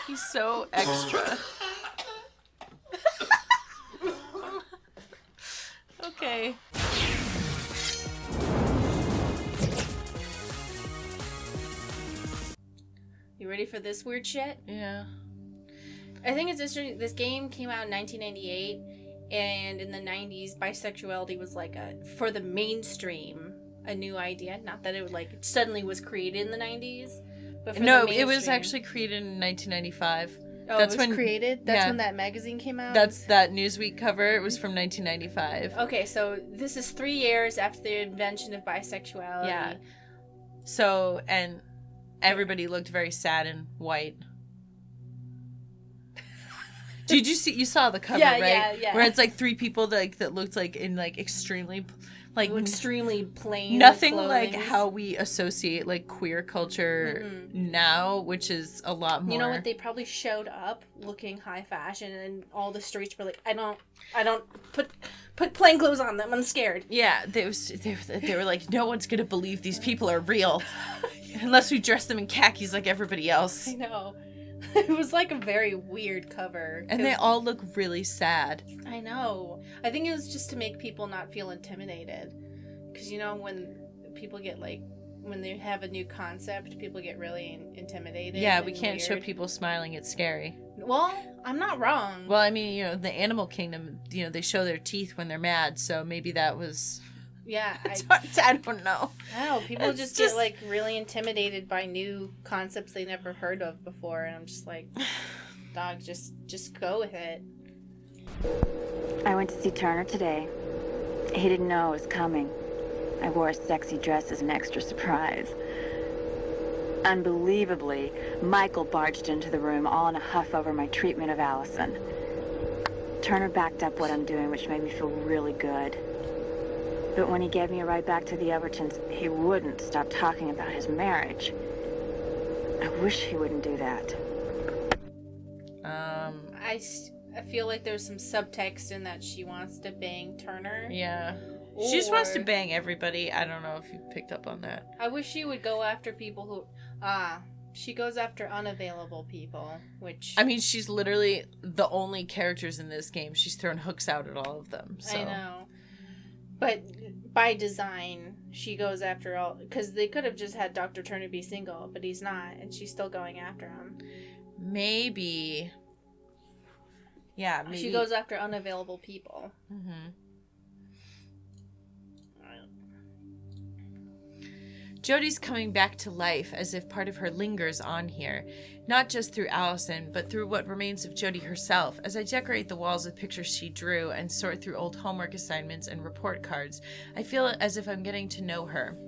He's so extra. Okay. You ready for this weird shit? Yeah. I think it's interesting. This game came out in 1998, and in the 90s, bisexuality was like for the mainstream, a new idea. Not that it like suddenly was created in the 90s, but for No, the it was mainstream. actually created in 1995. Oh, That's it was when created? That's yeah. when that magazine came out? That's that Newsweek cover. It was from 1995. Okay, so this is 3 years after the invention of bisexuality. Yeah. So, and everybody looked very sad and white. Did you see? You saw the cover, right? Yeah. Where it's like 3 people that looked like in like extremely plain. Nothing clothing. like how we associate like queer culture now, which is a lot more. You know what? They probably showed up looking high fashion, and all the streets were like, "I don't put plain clothes on them. I'm scared." Yeah, they were like, no one's gonna believe these people are real unless we dress them in khakis like everybody else. I know. It was like a very weird cover. And they all look really sad. I know. I think it was just to make people not feel intimidated. Because, you know, when people get like, when they have a new concept, people get really intimidated. Yeah, we can't weird. show people smiling. It's scary. Well, I'm not wrong. Well, I mean, you know, the animal kingdom, you know, they show their teeth when they're mad. So maybe that was... Yeah. I don't know. No, people just get like really intimidated by new concepts they never heard of before, and I'm just like, dog, just go with it. I went to see Turner today. He didn't know I was coming. I wore a sexy dress as an extra surprise. Unbelievably, Michael barged into the room all in a huff over my treatment of Allison. Turner backed up what I'm doing, which made me feel really good. But when he gave me a ride back to the Evertons, he wouldn't stop talking about his marriage. I wish he wouldn't do that. I feel like there's some subtext in that she wants to bang Turner. Yeah. She just wants to bang everybody. I don't know if you picked up on that. I wish she would go after people who... she goes after unavailable people, which... I mean, she's literally the only characters in this game. She's thrown hooks out at all of them. So. I know. But by design, she goes after all... Because they could have just had Dr. Turner be single, but he's not, and she's still going after him. Maybe. Yeah, maybe. She goes after unavailable people. Mm-hmm. Jodie's coming back to life as if part of her lingers on here, not just through Allison, but through what remains of Jodie herself. As I decorate the walls with pictures she drew and sort through old homework assignments and report cards, I feel as if I'm getting to know her.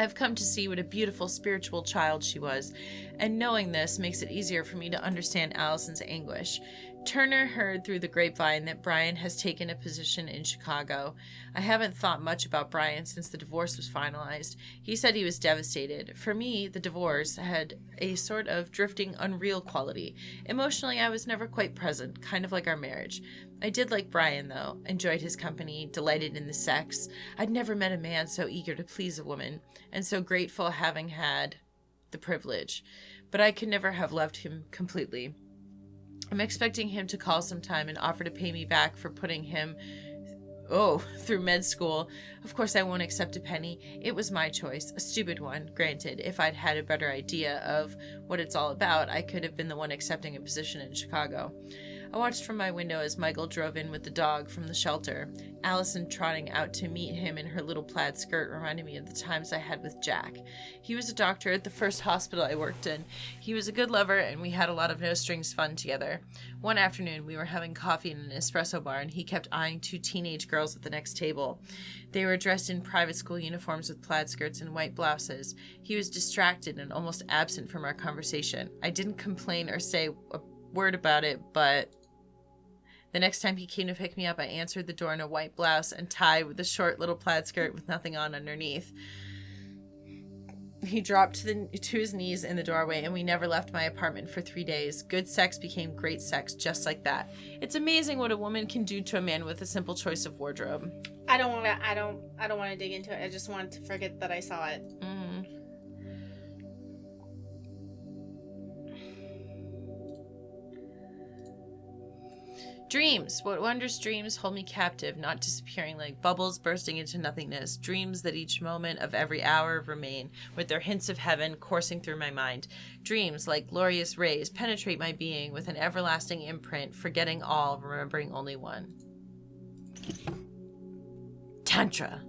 I've come to see what a beautiful spiritual child she was, and knowing this makes it easier for me to understand Allison's anguish. Turner heard through the grapevine that Brian has taken a position in Chicago. I haven't thought much about Brian since the divorce was finalized. He said he was devastated. For me, the divorce had a sort of drifting, unreal quality. Emotionally, I was never quite present, kind of like our marriage. I did like Brian, though, enjoyed his company, delighted in the sex. I'd never met a man so eager to please a woman, and so grateful having had the privilege. But I could never have loved him completely. I'm expecting him to call sometime and offer to pay me back for putting him, through med school. Of course I won't accept a penny. It was my choice, a stupid one, granted. If I'd had a better idea of what it's all about, I could have been the one accepting a position in Chicago. I watched from my window as Michael drove in with the dog from the shelter. Allison trotting out to meet him in her little plaid skirt reminded me of the times I had with Jack. He was a doctor at the first hospital I worked in. He was a good lover, and we had a lot of no-strings fun together. One afternoon, we were having coffee in an espresso bar, and he kept eyeing 2 teenage girls at the next table. They were dressed in private school uniforms with plaid skirts and white blouses. He was distracted and almost absent from our conversation. I didn't complain or say a word about it, but... The next time he came to pick me up, I answered the door in a white blouse and tie with a short little plaid skirt with nothing on underneath. He dropped to his knees in the doorway, and we never left my apartment for 3 days. Good sex became great sex, just like that. It's amazing what a woman can do to a man with a simple choice of wardrobe. I don't want to dig into it. I just wanted to forget that I saw it. Dreams. What wondrous dreams hold me captive, not disappearing like bubbles bursting into nothingness. Dreams that each moment of every hour remain, with their hints of heaven coursing through my mind. Dreams, like glorious rays, penetrate my being with an everlasting imprint, forgetting all, remembering only one. Tantra.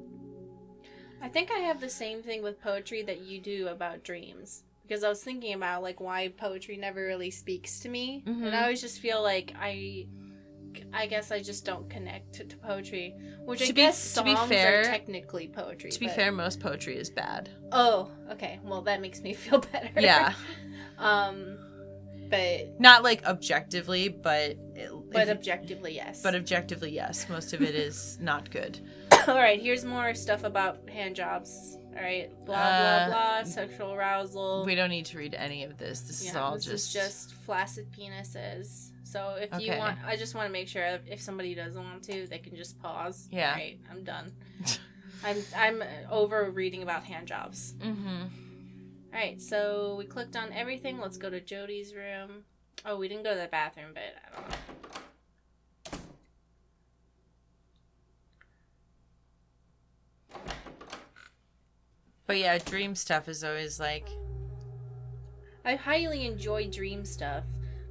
I think I have the same thing with poetry that you do about dreams. Because I was thinking about, like, why poetry never really speaks to me. Mm-hmm. And I always just feel like I guess I just don't connect to poetry. Which I guess songs are technically poetry. To be fair, most poetry is bad. Oh, okay. Well, that makes me feel better. Yeah. But... Not, like, objectively, but... objectively, yes. But objectively, yes. Most of it is not good. Alright, here's more stuff about hand jobs. Alright, blah, blah, blah, sexual arousal. We don't need to read any of this. This is all this is just flaccid penises. So if you want, I just want to make sure if somebody doesn't want to, they can just pause. Yeah. Alright, I'm done. I'm over reading about hand jobs. Mm-hmm. Alright, so we clicked on everything. Let's go to Jodie's room. Oh, we didn't go to the bathroom, but I don't know. But yeah, dream stuff is always like... I highly enjoy dream stuff,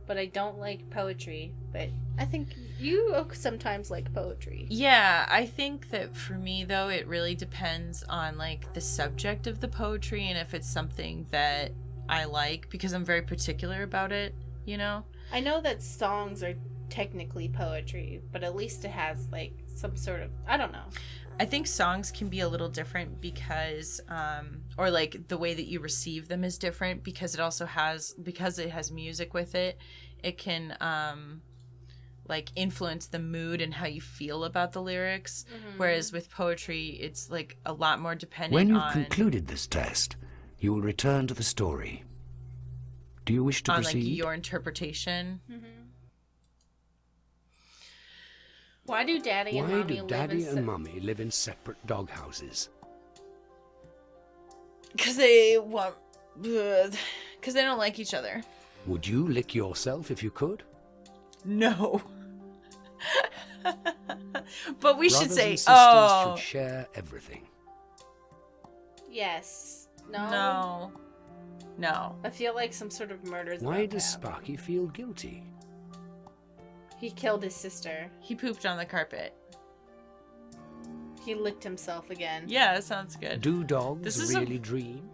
but I don't like poetry. But I think you sometimes like poetry. Yeah, I think that for me, though, it really depends on, like, the subject of the poetry and if it's something that I like, because I'm very particular about it, you know? I know that songs are technically poetry, but at least it has, like, some sort of... I don't know. I think songs can be a little different because, or like the way that you receive them is different because it also has, because it has music with it, it can, like influence the mood and how you feel about the lyrics. Mm-hmm. Whereas with poetry, it's like a lot more dependent on... When you've concluded this test, you will return to the story. Do you wish to proceed? On like your interpretation. Mm-hmm. Why do Daddy and Mummy live in separate doghouses? Because they want... Because they don't like each other. Would you lick yourself if you could? No. But we should say, Brothers and sisters should share everything. Yes. No. No. I feel like some sort of murder's Why does Sparky feel guilty? He killed his sister. He pooped on the carpet. He licked himself again. Yeah, that sounds good. Do dogs really dream?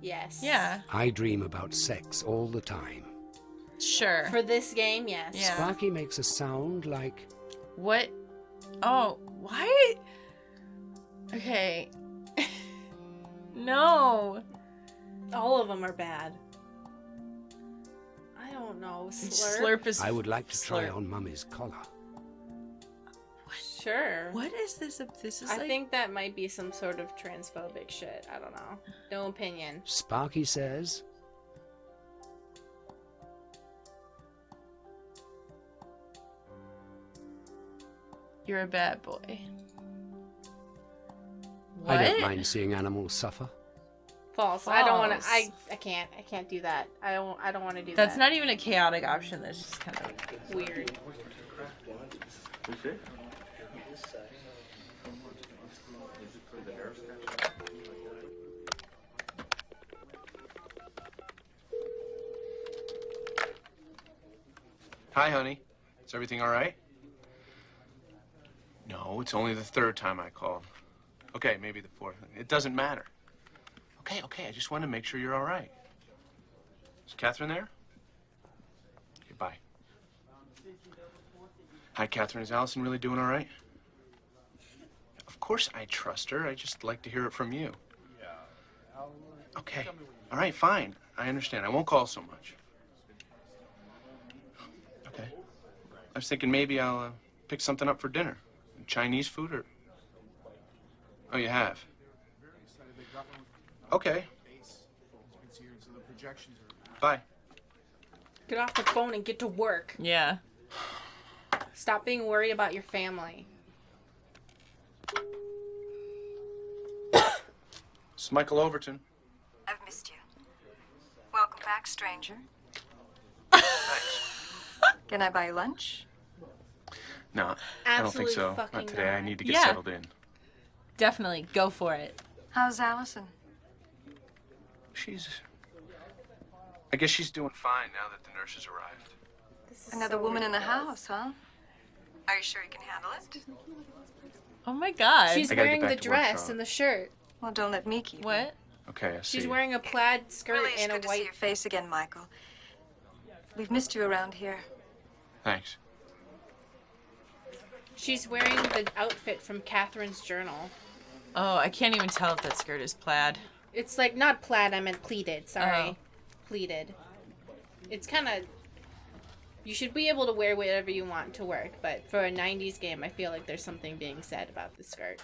Yes. Yeah. I dream about sex all the time. Sure. For this game, yes. Yeah. Sparky makes a sound like... What? Oh, why? Okay. No. All of them are bad. I don't know. Slurp is... I would like to try on Mummy's collar. What? Sure. What is this? This is I think that might be some sort of transphobic shit. I don't know. No opinion. Sparky says... You're a bad boy. What? I don't mind seeing animals suffer. False. I don't want to. I can't do that. I don't want to do that. That's not even a chaotic option. That's just kind of weird. Hi, honey. Is everything all right? No, it's only the third time I called. Okay, maybe the fourth. It doesn't matter. Okay, I just want to make sure you're all right. Is Catherine there? Okay, bye. Hi, Catherine. Is Allison really doing all right? Of course I trust her. I just like to hear it from you. Okay. All right, fine. I understand. I won't call so much. Okay. I was thinking maybe I'll pick something up for dinner. Chinese food or... Oh, you have? Okay. Bye. Get off the phone and get to work. Yeah. Stop being worried about your family. It's Michael Overton. I've missed you. Welcome back, stranger. Thanks. Can I buy you lunch? No, I don't think Absolutely so. fucking Not today. I not. need to get Yeah. settled in. Definitely. Go for it. How's Allison? I guess she's doing fine now that the nurses arrived. This is Another so woman in the ridiculous. house, huh? Are you sure you can handle it? Oh my god. She's I gotta wearing get the back to work, dress Charlotte. and the shirt. Well, don't let me keep. What? Okay, I see. She's wearing a plaid skirt Really, it's and a good to see white. your face again, Michael. We've missed you around here. Thanks. She's wearing the outfit from Catherine's journal. Oh, I can't even tell if that skirt is plaid. It's like not plaid. I meant pleated. Sorry, Oh. pleated. It's kind of. You should be able to wear whatever you want to work, but for a '90s game, I feel like there's something being said about the skirt.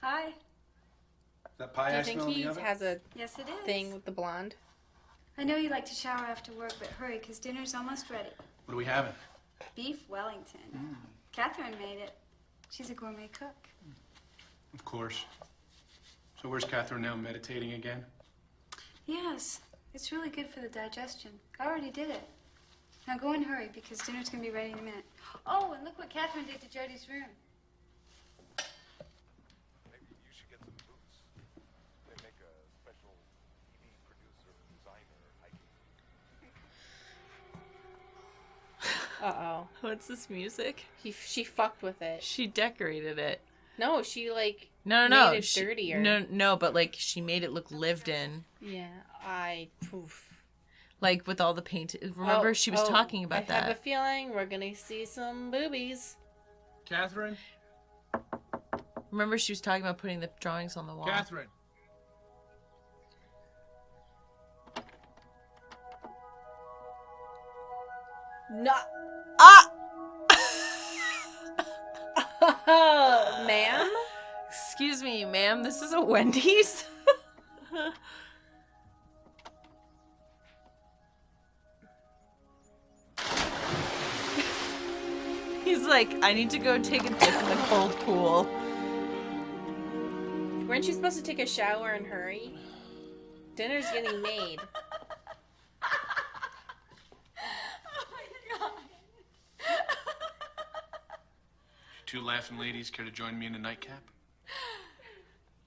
Hi. That pie Do I you think smell in he the oven? has a Yes, it is. thing with the blonde? I know you like to shower after work, but hurry, because dinner's almost ready. What are we having? Beef Wellington. Catherine made it. She's a gourmet cook. Of course. So where's Catherine now, meditating again? Yes, it's really good for the digestion. I already did it. Now go and hurry, because dinner's going to be ready in a minute. Oh, and look what Catherine did to Jody's room. Maybe you should get some boots. They make a special TV producer, designer, hiking. Uh-oh. What's this music? She fucked with it. She decorated it. No, she like No. made it She- dirtier. No, but like she made it look lived in. Yeah, poof. Like with all the paint. Remember, she was talking about I have a that. feeling we're gonna see some boobies. Catherine? Remember, she was talking about putting the drawings on the wall. Catherine? No. Ah! Ma'am? Excuse me, ma'am. This is a Wendy's. He's like, I need to go take a dip in the cold pool. Weren't you supposed to take a shower and hurry? Dinner's getting made. Two laughing ladies care to join me in a nightcap?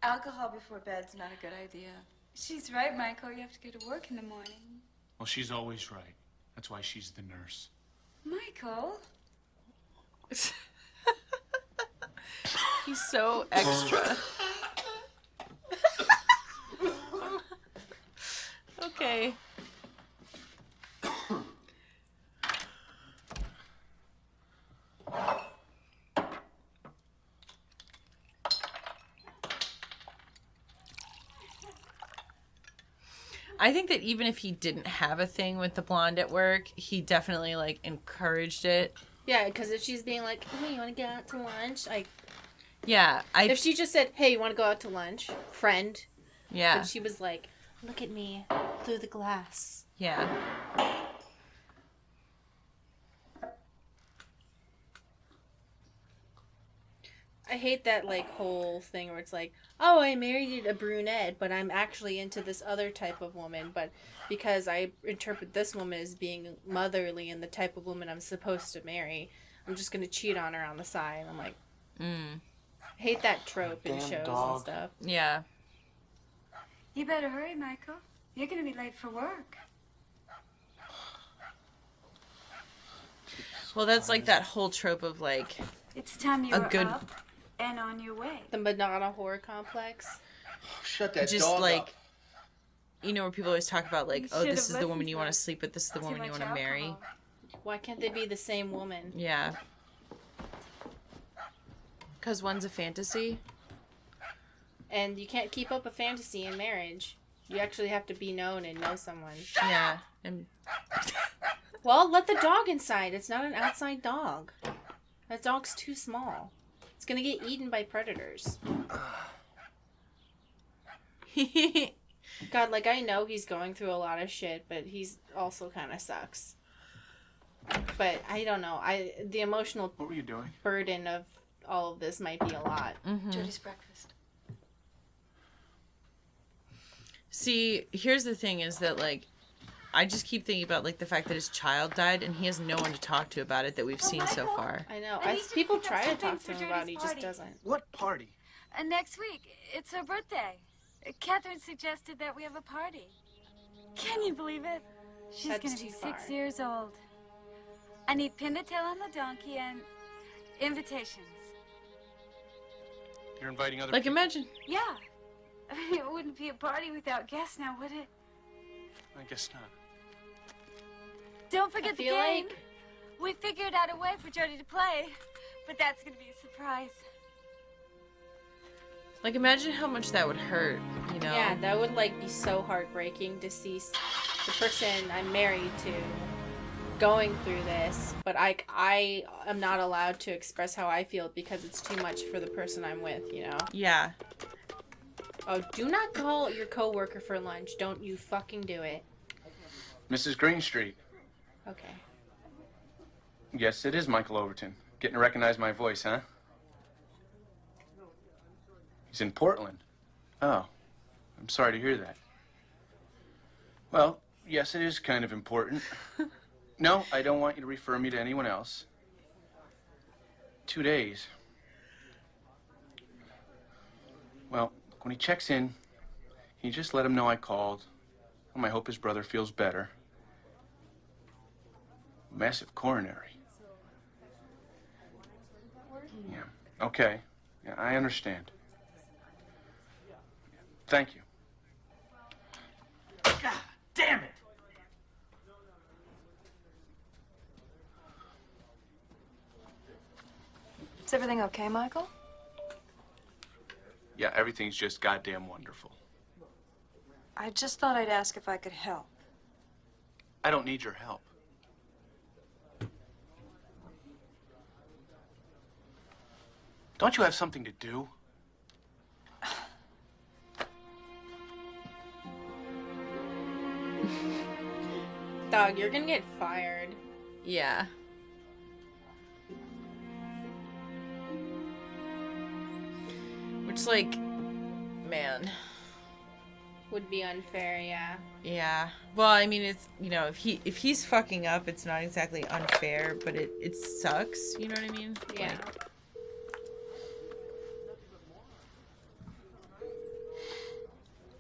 Alcohol before bed's not a good idea. She's right, Michael. You have to go to work in the morning. Well, she's always right. That's why she's the nurse. Michael? He's so extra. Okay. I think that even if he didn't have a thing with the blonde at work, he definitely like encouraged it. Yeah, because if she's being like, "Hey, you want to go out to lunch?" Like, Yeah, if she just said, "Hey, you want to go out to lunch, friend?" yeah, And she was like, "Look at me through the glass." yeah. I hate that like whole thing where it's like, "Oh, I married a brunette, but I'm actually into this other type of woman, but because I interpret this woman as being motherly and the type of woman I'm supposed to marry, I'm just gonna cheat on her on the side." I'm like, I hate that trope in shows and stuff. Yeah. You better hurry, Michael. You're going to be late for work. Well, that's like that whole trope of like, It's time you A were good- up and on your way. The Madonna horror complex. Shut that just dog like, up. you know, where people always talk about like, You oh, should've this is the listened woman to you want to them. sleep with, this is the Too woman you much want to marry. alcohol. Why can't they be the same woman? Yeah. Because one's a fantasy. And you can't keep up a fantasy in marriage. You actually have to be known and know someone. Yeah. And Well, let the dog inside. It's not an outside dog. That dog's too small. It's gonna get eaten by predators. God, like, I know he's going through a lot of shit, but he's also kind of sucks. But I don't know. The emotional What were you doing? burden of all of this might be a lot. Jody's breakfast. See, here's the thing is that, like, I just keep thinking about, like, the fact that his child died and he has no one to talk to about it that we've seen so far. I know. People try to talk to him about it, he just doesn't. What party? Next week. It's her birthday. Catherine suggested that we have a party. Can you believe it? She's That's gonna be too 6 far. years old. I need pin the tail on the donkey and invitations. You're inviting other Like, people? imagine. Yeah. I mean, it wouldn't be a party without guests now, would it? I guess not. Don't forget the feel game. like- We figured out a way for Jody to play, but that's gonna be a surprise. Like, imagine how much that would hurt, you know? Yeah, that would like be so heartbreaking to see the person I'm married to going through this, but I am not allowed to express how I feel because it's too much for the person I'm with, you know? Yeah. Oh, do not call your coworker for lunch. Don't you fucking do it. Mrs. Greenstreet. Okay. Yes, it is Michael Overton. Getting to recognize my voice, huh? He's in Portland. Oh, I'm sorry to hear that. Well, yes, it is kind of important. No, I don't want you to refer me to anyone else. 2 days. Well, when he checks in, can you just let him know I called? I hope his brother feels better. Massive coronary. Yeah, okay. Yeah, I understand. Thank you. God damn it! Is everything okay, Michael? Yeah, everything's just goddamn wonderful. I just thought I'd ask if I could help. I don't need your help. Don't you have something to do? Dog, you're gonna get fired. Yeah. Which, like, man. Would be unfair, yeah. Yeah. Well, I mean, it's, you know, if he's fucking up, it's not exactly unfair, but it sucks. You know what I mean? Yeah. Like,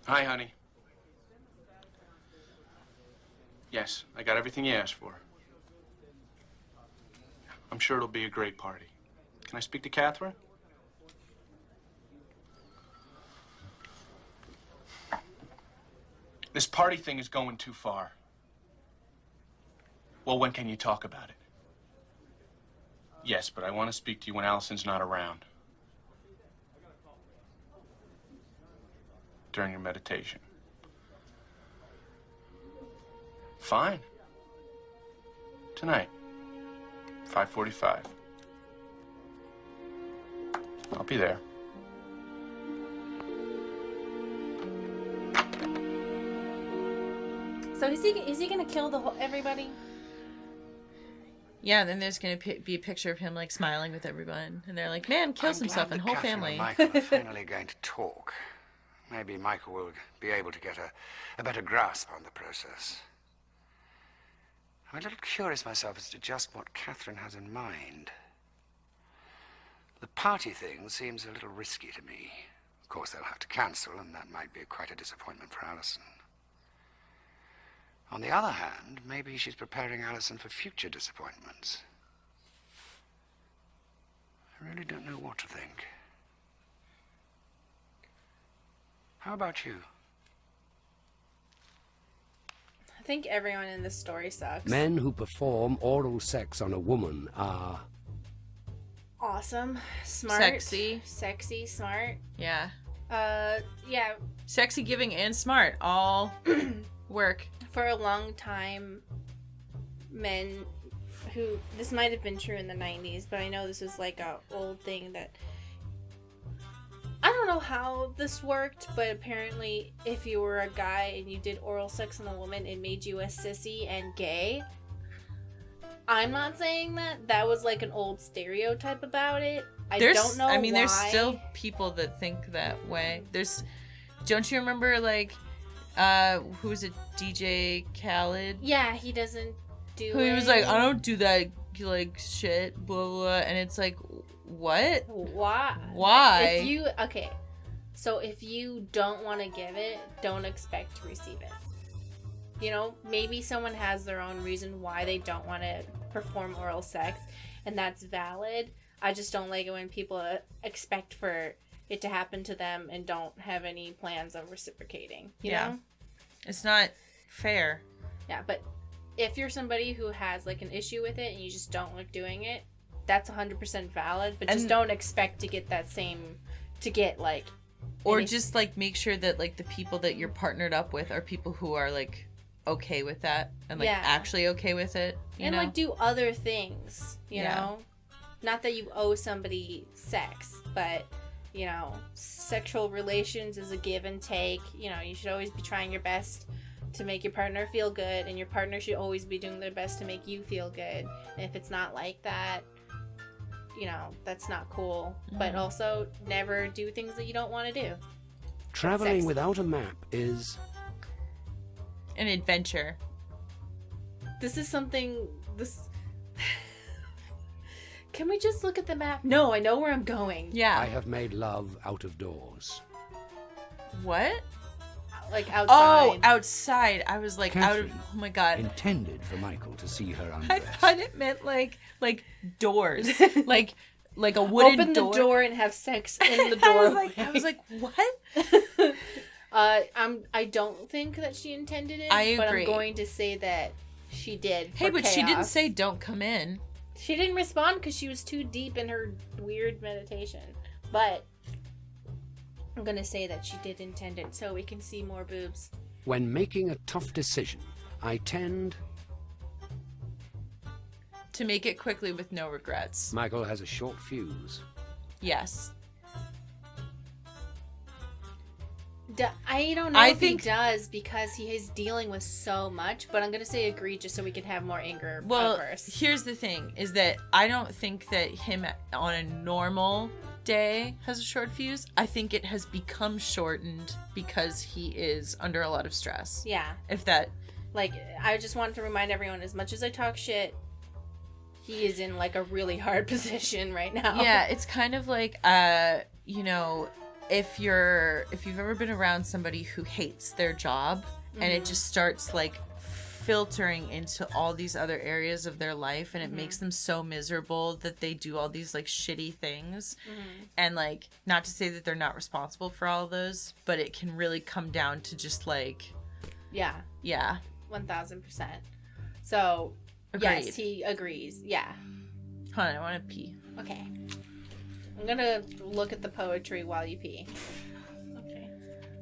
Hi, honey. Yes, I got everything you asked for. I'm sure it'll be a great party. Can I speak to Catherine? This party thing is going too far. Well, when can you talk about it? Yes, but I want to speak to you when Allison's not around. During your meditation. Fine. Tonight. 5:45. I'll be there. So is he gonna kill the whole everybody? yeah, and then there's gonna be a picture of him, like, smiling with everyone, and they're like, man, kills I'm himself glad and that whole Catherine family. and Michael are finally going to talk. Maybe Michael will be able to get a better grasp on the process. I'm a little curious myself as to just what Catherine has in mind. The party thing seems a little risky to me. Of course, they'll have to cancel, and that might be quite a disappointment for Allison. On the other hand, maybe she's preparing Allison for future disappointments. I really don't know what to think. How about you? I think everyone in this story sucks. Men who perform oral sex on a woman are... Awesome. Smart. Sexy, smart. Yeah. Yeah. Sexy, giving, and smart. All work. For a long time, men who... This might have been true in the 90s, but I know this was like a old thing that... I don't know how this worked, but apparently if you were a guy and you did oral sex on a woman, it made you a sissy and gay. I'm not saying that. That was like an old stereotype about it. I don't know there's why. still people that think that way. Don't you remember, like, who's it? DJ Khaled? Yeah, he doesn't do Who he was like, I don't do that, like, shit, blah, blah, and it's like, what? Why? So if you don't want to give it, don't expect to receive it. You know, maybe someone has their own reason why they don't want to perform oral sex, and that's valid. I just don't like it when people expect for it to happen to them and don't have any plans of reciprocating. You know? It's not fair. Yeah, but if you're somebody who has, like, an issue with it and you just don't like doing it, that's 100% valid, but just don't expect to get that same, like... Or just, like, make sure that, like, the people that you're partnered up with are people who are, like, okay with that and, like, actually okay with it, you know? like, do other things, you know? Not that you owe somebody sex, but, you know, sexual relations is a give and take. You know, you should always be trying your best to make your partner feel good, and your partner should always be doing their best to make you feel good. And if it's not like that, you know, that's not cool. But also, never do things that you don't want to do. Traveling without a map is... an adventure. This is something... Can we just look at the map? No, I know where I'm going. Yeah. I have made love out of doors. What? Like outside. Oh, outside. I was like, Catherine oh my god. Intended for Michael to see her undress. I thought it meant like doors. like a wooden Open door. the door and have sex in the door. I was like, what? I don't think that she intended it. I agree. But I'm going to say that she did. Hey, but she didn't say don't come in. She didn't respond because she was too deep in her weird meditation. But I'm going to say that she did intend it so we can see more boobs. When making a tough decision, I tend... to make it quickly with no regrets. Michael has a short fuse. Yes. I don't know if he does because he is dealing with so much, but I'm going to say agree just so we can have more anger outbursts. Here's the thing, is that I don't think that him on a normal day has a short fuse. I think it has become shortened because he is under a lot of stress. Yeah. If that... Like, I just wanted to remind everyone, as much as I talk shit, he is in, like, a really hard position right now. Yeah, it's kind of like, you know... If you've ever been around somebody who hates their job and it just starts like filtering into all these other areas of their life and it makes them so miserable that they do all these like shitty things and like, not to say that they're not responsible for all of those, but it can really come down to just like... Yeah. 1000%. So, agreed. Yes, he agrees. Yeah. Hold on, I want to pee. Okay. I'm gonna look at the poetry while you pee. Okay.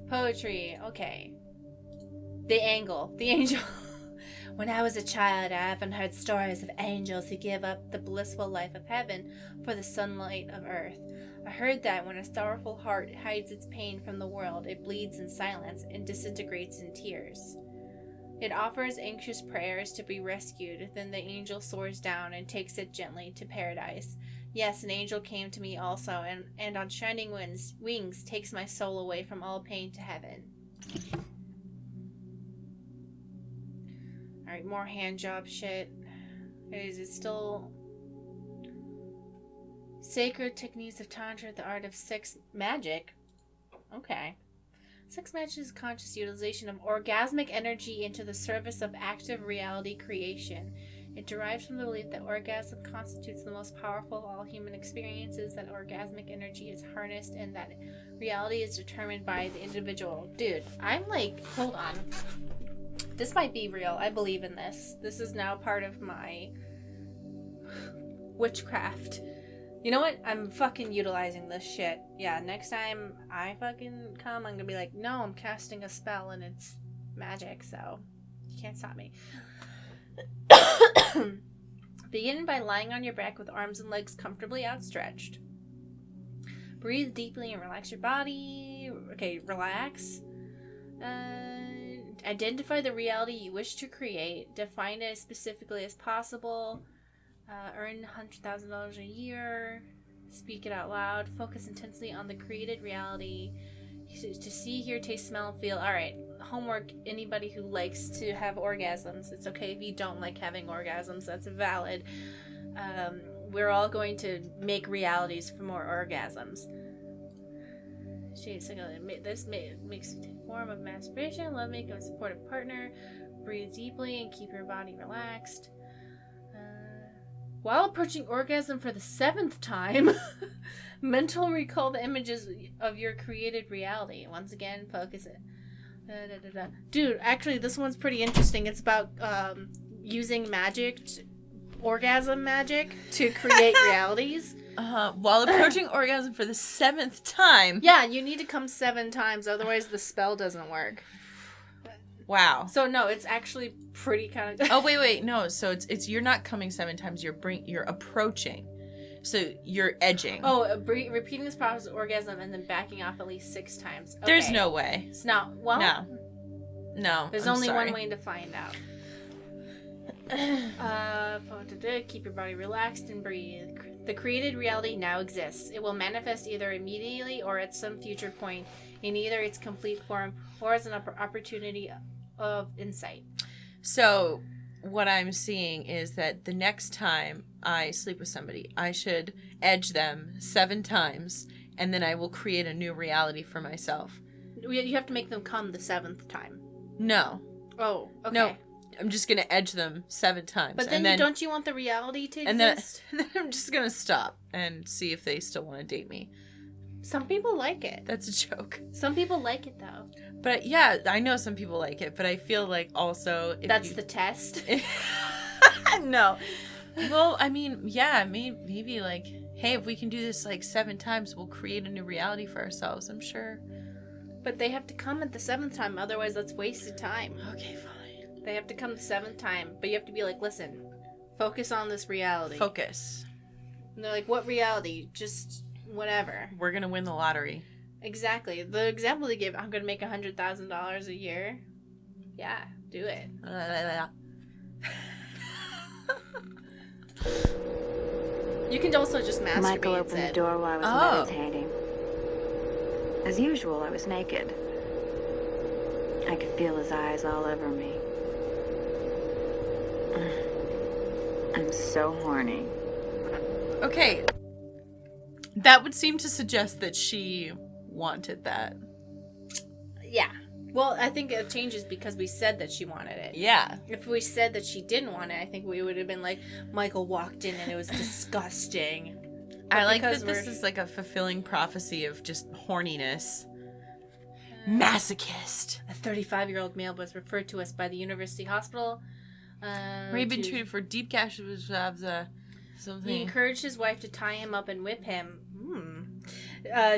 Poetry, okay. The angel. When I was a child, I often heard stories of angels who give up the blissful life of heaven for the sunlight of earth. I heard that when a sorrowful heart hides its pain from the world, it bleeds in silence and disintegrates in tears. It offers anxious prayers to be rescued, then the angel soars down and takes it gently to paradise. Yes, an angel came to me also, and on shining wings takes my soul away from all pain to heaven. Alright, more hand job shit. Is it still... Sacred techniques of Tantra, the art of sex magic. Okay. Sex magic is conscious utilization of orgasmic energy into the service of active reality creation. It derives from the belief that orgasm constitutes the most powerful of all human experiences, that orgasmic energy is harnessed, and that reality is determined by the individual. Dude, I'm like, hold on. This might be real. I believe in this. This is now part of my witchcraft. You know what? I'm fucking utilizing this shit. Yeah, next time I fucking come, I'm gonna be like, no, I'm casting a spell and it's magic, so you can't stop me. Begin by lying on your back with arms and legs comfortably outstretched. Breathe deeply and relax your body. Okay, relax. Identify the reality you wish to create. Define it as specifically as possible. Earn $100,000 a year. Speak it out loud. Focus intensely on the created reality. To see, hear, taste, smell, and feel. Alright, homework, anybody who likes to have orgasms, it's okay if you don't like having orgasms. That's valid. We're all going to make realities for more orgasms. This makes a form of masturbation. Love making a supportive partner. Breathe deeply and keep your body relaxed. While approaching orgasm for the 7th time, mental recall the images of your created reality. Once again, focus it. Dude, actually, this one's pretty interesting. It's about using orgasm magic to create realities. While approaching orgasm for the 7th time. Yeah, you need to come 7 times, otherwise the spell doesn't work. Wow. So no, it's actually pretty kind of. Oh wait, no. So it's you're not coming 7 times. You're approaching. So you're edging. Oh, repeating this process of orgasm and then backing off at least 6 times. Okay. There's no way. It's not. Well, no. There's only one way to find out. Keep your body relaxed and breathe. The created reality now exists. It will manifest either immediately or at some future point in either its complete form or as an opportunity of insight. So what I'm seeing is that the next time I sleep with somebody, I should edge them 7 times, and then I will create a new reality for myself. You have to make them come the 7th time. No. Oh, okay. No, I'm just going to edge them 7 times. But then, don't you want the reality to exist? And then I'm just going to stop and see if they still want to date me. Some people like it. That's a joke. Some people like it, though. But yeah, I know some people like it, but I feel like also... That's the test? No. Well, I mean, yeah, maybe like, hey, if we can do this like 7 times, we'll create a new reality for ourselves, I'm sure. But they have to come at the 7th time, otherwise that's wasted time. Okay, fine. They have to come the 7th time, but you have to be like, listen, focus on this reality. Focus. And they're like, what reality? Just whatever. We're gonna win the lottery. Exactly. The example they give, I'm gonna make $100,000 a year. Yeah, do it. You can also just masturbate. Michael opened the door while I was meditating. As usual, I was naked. I could feel his eyes all over me. I'm so horny. Okay. That would seem to suggest that she wanted that. Yeah. Well, I think it changes because we said that she wanted it. Yeah. If we said that she didn't want it, I think we would have been like, Michael walked in and it was disgusting. I like that this is like a fulfilling prophecy of just horniness. Masochist. A 35-year-old male was referred to us by the University Hospital. Where he'd been treated for deep gashes of the something. He encouraged his wife to tie him up and whip him.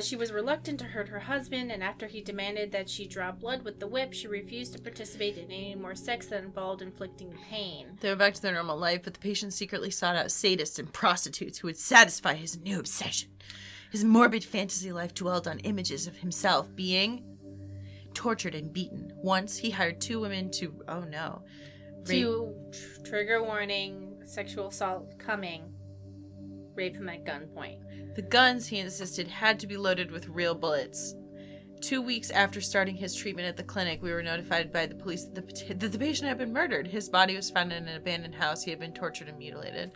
She was reluctant to hurt her husband, and after he demanded that she draw blood with the whip, she refused to participate in any more sex that involved inflicting pain. They went back to their normal life, but the patient secretly sought out sadists and prostitutes who would satisfy his new obsession. His morbid fantasy life dwelled on images of himself being tortured and beaten. Once, he hired 2 women to... Oh, no. Trigger warning, sexual assault coming. Rape him at gunpoint. The guns, he insisted, had to be loaded with real bullets. 2 weeks after starting his treatment at the clinic, we were notified by the police that the patient had been murdered. His body was found in an abandoned house. He had been tortured and mutilated.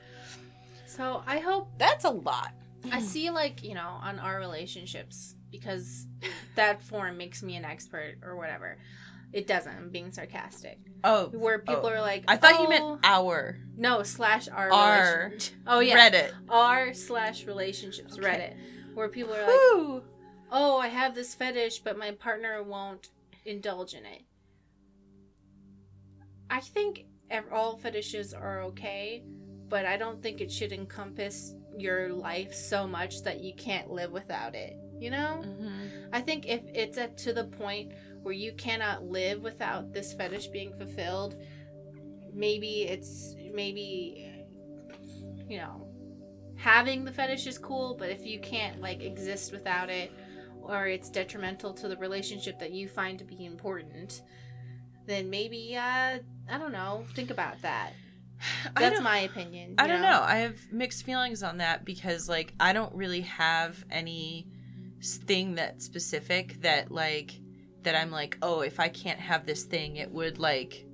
So I hope... That's a lot. I see, like, you know, on our relationships, because that form makes me an expert or whatever. It doesn't. I'm being sarcastic. Oh. Where people are like, I thought you meant our. No, /our. Our. Oh, yeah. Reddit. r/relationships. Okay. Reddit. Where people are like, oh, I have this fetish, but my partner won't indulge in it. I think all fetishes are okay, but I don't think it should encompass your life so much that you can't live without it. You know? Mm-hmm. I think if it's to the point where you cannot live without this fetish being fulfilled, maybe you know, having the fetish is cool, but if you can't like exist without it, or it's detrimental to the relationship that you find to be important, then maybe I don't know, think about that. That's my opinion. I don't know. I have mixed feelings on that because like I don't really have any thing that's specific that like that I'm like, oh, if I can't have this thing, it would like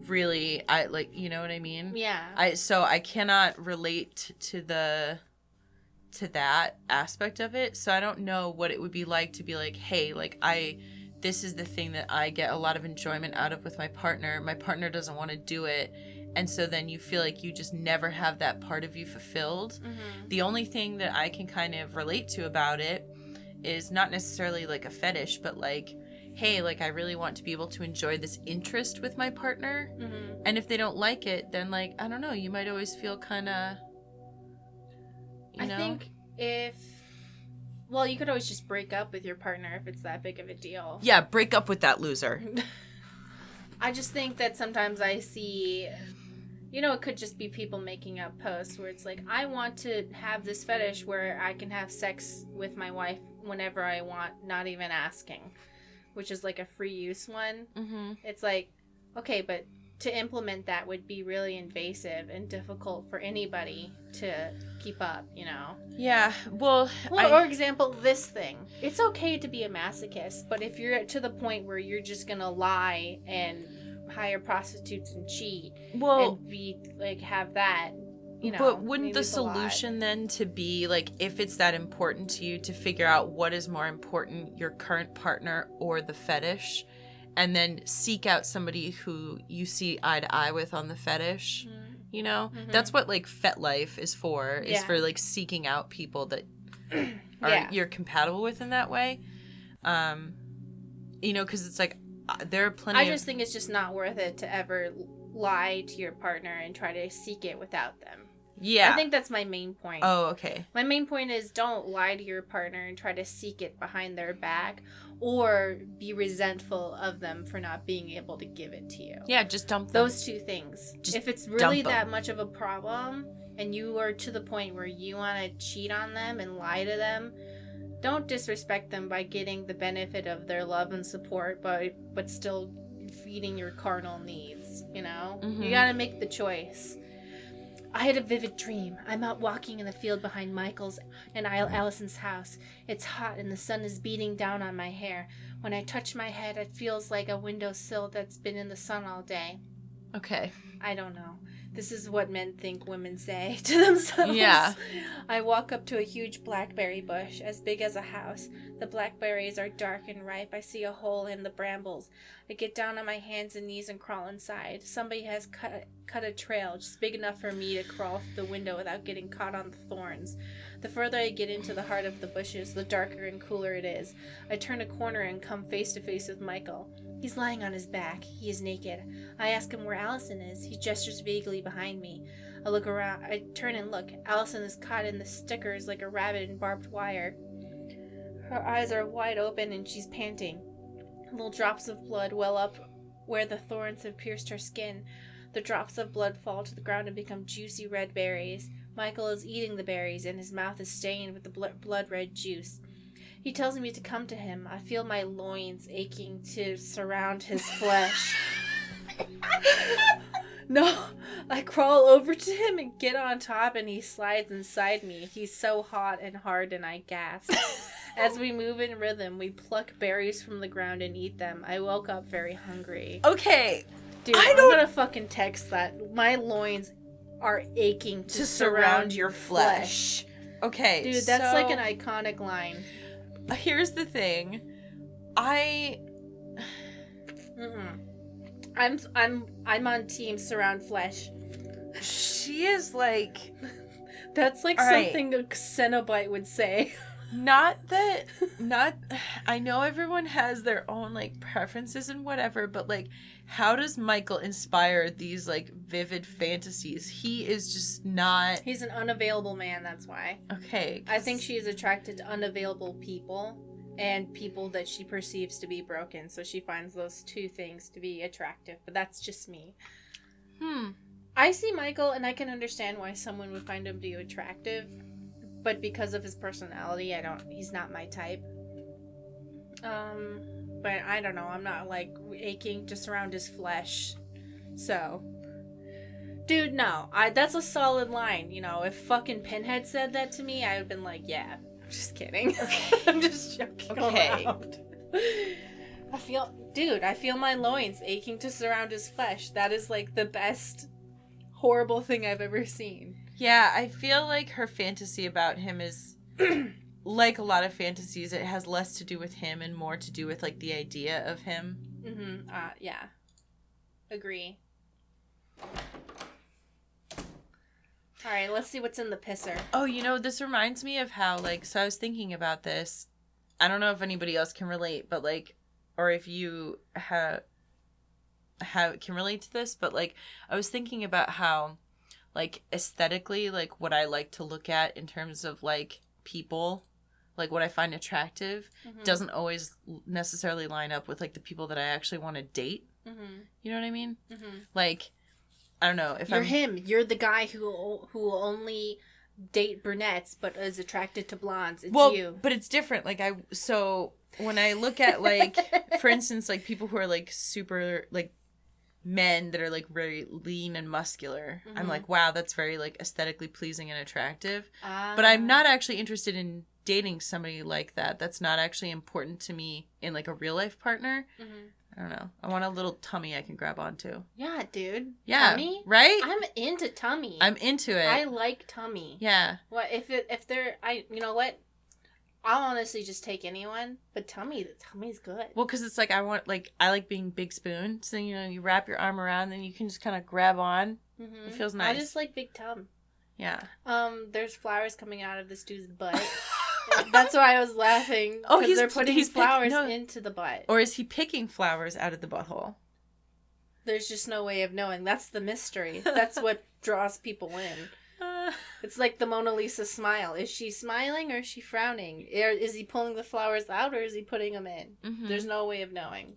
really, I like, you know what I mean? Yeah. So I cannot relate to that aspect of it. So I don't know what it would be like to be like, hey, like this is the thing that I get a lot of enjoyment out of with my partner. My partner doesn't want to do it. And so then you feel like you just never have that part of you fulfilled. Mm-hmm. The only thing that I can kind of relate to about it is not necessarily like a fetish, but like, hey, like I really want to be able to enjoy this interest with my partner. Mm-hmm. And if they don't like it, then like, I don't know, you might always feel kind of, I think you could always just break up with your partner if it's that big of a deal. Yeah, break up with that loser. I just think that sometimes I see, it could just be people making up posts where it's like, I want to have this fetish where I can have sex with my wife whenever I want, not even asking, which is like a free use one. Mm-hmm. It's like, okay, but to implement that would be really invasive and difficult for anybody to keep up, Yeah, well, for example, this thing. It's okay to be a masochist, but if you're to the point where you're just gonna lie and hire prostitutes and cheat, and be like have that, but wouldn't the solution then to be like, if it's that important to you, to figure out what is more important, your current partner or the fetish, and then seek out somebody who you see eye to eye with on the fetish? Mm-hmm. That's what like Fet Life is for, is for like seeking out people that you're compatible with in that way. Because it's like there are plenty I just think it's just not worth it to ever lie to your partner and try to seek it without them. Yeah, I think that's my main point. Oh, okay. My main point is, don't lie to your partner and try to seek it behind their back or be resentful of them for not being able to give it to you. Yeah, just dump them. Those two things. Just if it's really that much of a problem and you are to the point where you want to cheat on them and lie to them, don't disrespect them by getting the benefit of their love and support, but still feeding your carnal needs, Mm-hmm. You gotta make the choice. I had a vivid dream. I'm out walking in the field behind Michael's and Allison's house. It's hot and the sun is beating down on my hair. When I touch my head, it feels like a windowsill that's been in the sun all day. Okay. I don't know. This is what men think women say to themselves. Yeah. I walk up to a huge blackberry bush, as big as a house. The blackberries are dark and ripe. I see a hole in the brambles. I get down on my hands and knees and crawl inside. Somebody has cut a trail just big enough for me to crawl through the window without getting caught on the thorns. The further I get into the heart of the bushes, the darker and cooler it is. I turn a corner and come face to face with Michael. He's lying on his back. He is naked. I ask him where Allison is. He gestures vaguely behind me. I look around. I turn and look. Allison is caught in the stickers like a rabbit in barbed wire. Her eyes are wide open and she's panting. Little drops of blood well up where the thorns have pierced her skin. The drops of blood fall to the ground and become juicy red berries. Michael is eating the berries and his mouth is stained with the blood-red juice. He tells me to come to him. I feel my loins aching to surround his flesh. No, I crawl over to him and get on top, and he slides inside me. He's so hot and hard, and I gasp. As we move in rhythm, we pluck berries from the ground and eat them. I woke up very hungry. Okay. Dude, I'm gonna fucking text that. My loins are aching to surround your flesh. Okay, dude, that's like an iconic line. Here's the thing. I'm on team surround flesh. She is like, that's like something a Cenobite would say. I know everyone has their own like preferences and whatever, but like, how does Michael inspire these like vivid fantasies? He is just not. He's an unavailable man, that's why. Okay. I think she is attracted to unavailable people and people that she perceives to be broken, so she finds those two things to be attractive, but that's just me. I see Michael and I can understand why someone would find him to be attractive. But because of his personality, he's not my type. But I don't know, I'm not like aching to surround his flesh. So, dude, no, that's a solid line. If fucking Pinhead said that to me, I would have been like, yeah, I'm just kidding. Okay. I'm just joking. Okay. I feel my loins aching to surround his flesh. That is like the best horrible thing I've ever seen. Yeah, I feel like her fantasy about him is like a lot of fantasies. It has less to do with him and more to do with like the idea of him. Mm-hmm. Yeah. Agree. All right, let's see what's in the pisser. Oh, this reminds me of how, like, so I was thinking about this. I don't know if anybody else can relate, but, like, or if you can relate to this, but, like, I was thinking about how, like, aesthetically, like, what I like to look at in terms of, like, people, like, what I find attractive doesn't always necessarily line up with, like, the people that I actually want to date. Mm-hmm. You know what I mean? Mm-hmm. Like, I don't know if You're the guy who will only date brunettes but is attracted to blondes. It's you. But it's different. Like so when I look at like for instance like people who are like super like men that are like very lean and muscular, I'm like, wow, that's very like aesthetically pleasing and attractive. But I'm not actually interested in dating somebody like that. That's not actually important to me in like a real life partner. I don't know. I want a little tummy I can grab onto. Yeah, dude. Yeah, tummy? right? I'm into tummy. I'm into it. I like tummy. Yeah. What if they're you know what? I'll honestly just take anyone, but tummy's good. Well, because it's like I like being big spoon. So you wrap your arm around, then you can just kind of grab on. It feels nice. I just like big tum. Yeah. There's flowers coming out of this dude's butt. That's why I was laughing. Oh, they're putting flowers into the butt. Or is he picking flowers out of the butthole? There's just no way of knowing. That's the mystery. That's what draws people in. It's like the Mona Lisa smile. Is she smiling or is she frowning? Is he pulling the flowers out or is he putting them in? Mm-hmm. There's no way of knowing.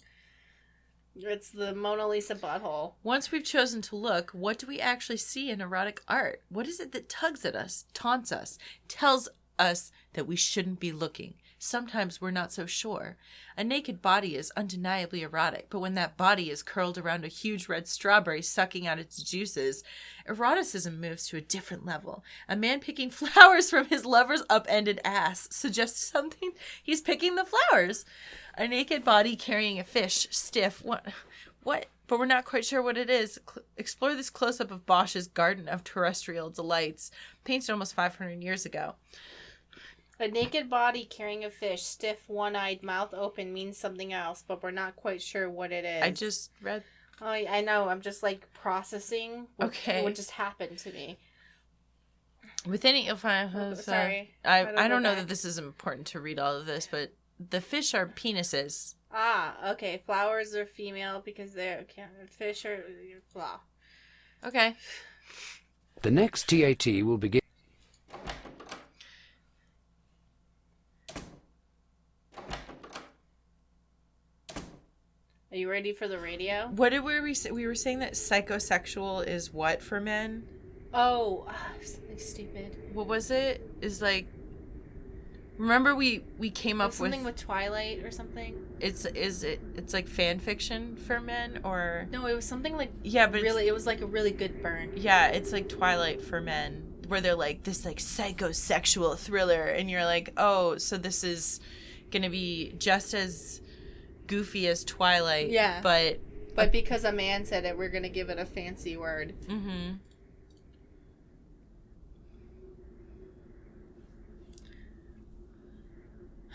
It's the Mona Lisa butthole. Once we've chosen to look, what do we actually see in erotic art? What is it that tugs at us, taunts us, tells us that we shouldn't be looking? Sometimes we're not so sure. A naked body is undeniably erotic, but when that body is curled around a huge red strawberry sucking out its juices, eroticism moves to a different level. A man picking flowers from his lover's upended ass suggests something. He's picking the flowers. A naked body carrying a fish, stiff. What? But we're not quite sure what it is. Explore this close-up of Bosch's Garden of Terrestrial Delights, painted almost 500 years ago. A naked body carrying a fish, stiff, one-eyed, mouth open means something else, but we're not quite sure what it is. I just read... Oh, I know. I'm just, like, processing what just happened to me. Within it, you'll find... sorry. I don't know that this is important to read all of this, but the fish are penises. Ah, okay. Flowers are female because they're... Fish are... Blah. Okay. The next TAT will begin... Are you ready for the radio? What did we were saying that psychosexual is what for men? Oh, something stupid. What was it? Is like, remember we came up with something with Twilight or something. It's like fan fiction for men or no? It was something like but really it was like a really good burn. Yeah, it's like Twilight for men, where they're like this like psychosexual thriller, and you're like, oh, so this is gonna be just as goofy as Twilight, yeah, but because a man said it, we're gonna give it a fancy word. Mm-hmm.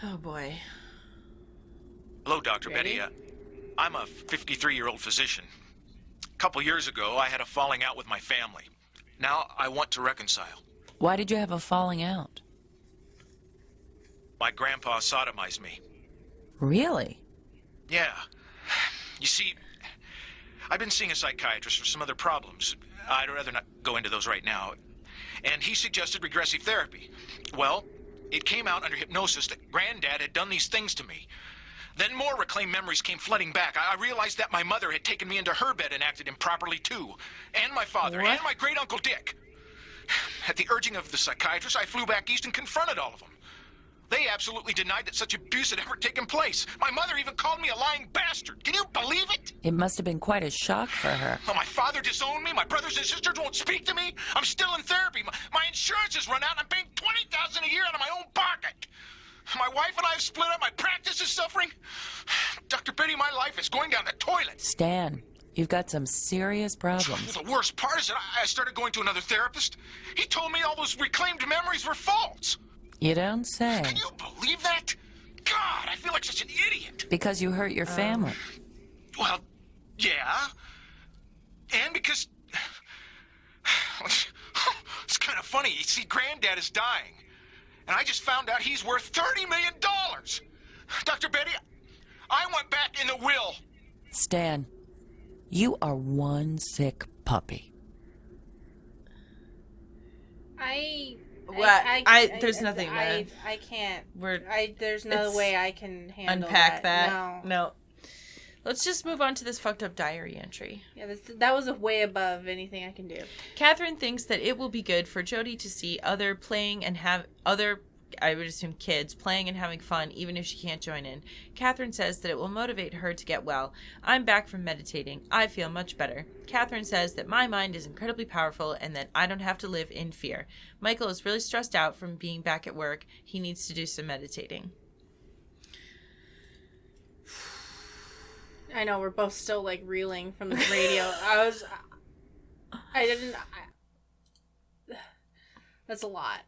Oh boy. Hello, Dr. Betty. I'm a 53-year-old physician. A couple years ago, I had a falling out with my family. Now I want to reconcile. Why did you have a falling out? My grandpa sodomized me. Really? Yeah. You see, I've been seeing a psychiatrist for some other problems. I'd rather not go into those right now. And he suggested regressive therapy. Well, it came out under hypnosis that Granddad had done these things to me. Then more reclaimed memories came flooding back. I realized that my mother had taken me into her bed and acted improperly too. And my father, and my great-uncle Dick. At the urging of the psychiatrist, I flew back east and confronted all of them. They absolutely denied that such abuse had ever taken place. My mother even called me a lying bastard. Can you believe it? It must have been quite a shock for her. Oh, my father disowned me. My brothers and sisters won't speak to me. I'm still in therapy. My insurance has run out, and I'm paying $20,000 a year out of my own pocket. My wife and I have split up. My practice is suffering. Dr. Betty, my life is going down the toilet. Stan, you've got some serious problems. The worst part is that I started going to another therapist. He told me all those reclaimed memories were false. You don't say. Can you believe that? God, I feel like such an idiot. Because you hurt your family. Well, yeah. And because... It's kind of funny. You see, Granddad is dying. And I just found out he's worth $30 million. Dr. Betty, I want back in the will. Stan, you are one sick puppy. There's nothing. I can't. There's no it's way I can handle unpack that. No. No. Let's just move on to this fucked up diary entry. Yeah, that was way above anything I can do. Catherine thinks that it will be good for Jody to see other playing and have other, I would assume, kids playing and having fun, even if she can't join in. Catherine says that it will motivate her to get well. I'm back from meditating. I feel much better. Catherine says that my mind is incredibly powerful and that I don't have to live in fear. Michael is really stressed out from being back at work. He needs to do some meditating. I know, we're both still, like, reeling from the radio. That's a lot.